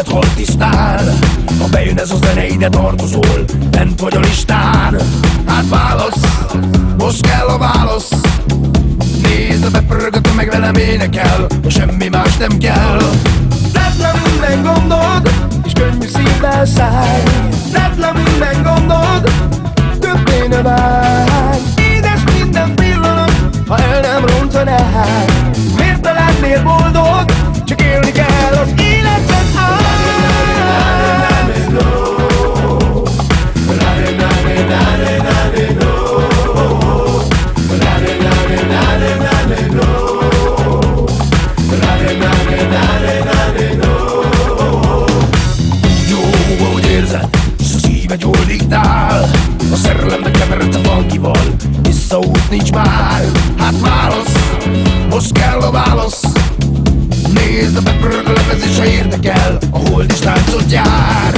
Hol tisztán, ha bejön ez a zene, ide tartozol, bent vagy a listán. Hát válasz, most kell a válasz. Nézd, bepörög a meg velem énekel, ha semmi más nem kell. Tedd le minden gondod, és könnyű szívvel szállj. Tedd le minden gondod, többé ne várj. Édes minden pillanat, ha el nem rontanál. Miért ne lennél boldog, csak élni kell az életet. Jó, ahogy érzed, és a szíved jól diktál. A szerelembe keveredsz a funkival, visszaút nincs már. Hát válasz, most kell a válasz. Nézd, a bepörög a lemez és ha érdekel, a hold is táncot jár.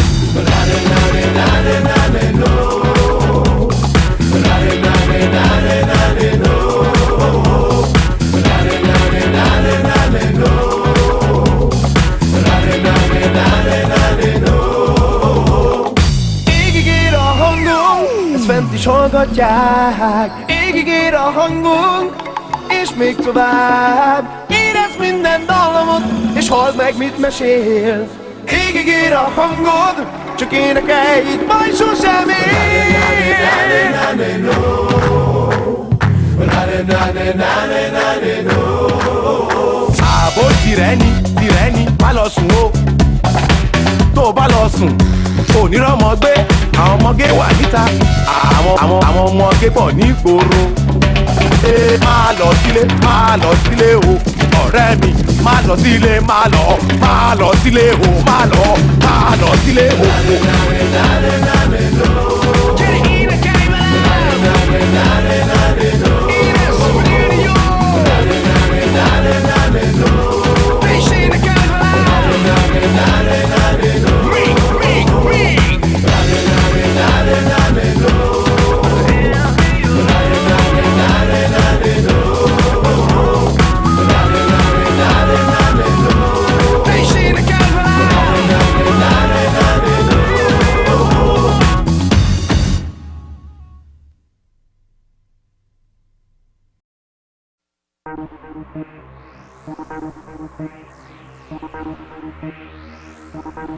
Égig ér a hangunk, ezt fent is hallgatják. Égig ér a hangunk, és még tovább. Érezd minden dallamot, és halld meg, mit mesél. Égig ér a hangod, csak énekelj, itt majd sosem ér. Àbò tìrẹ́ni, má lọ sùn o. Tó o bá lọ sùn, kò ní rọ́mọ gbé. Àwọn ọmọge wà níta, àwọn ọmọge bọ̀ ní ìgboro. Má lọ sílé o, ọ̀rẹ́ mi. Má lọ sílé, má lọ sílé o, má lọ sílé o.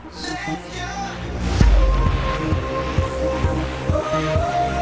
Let's go.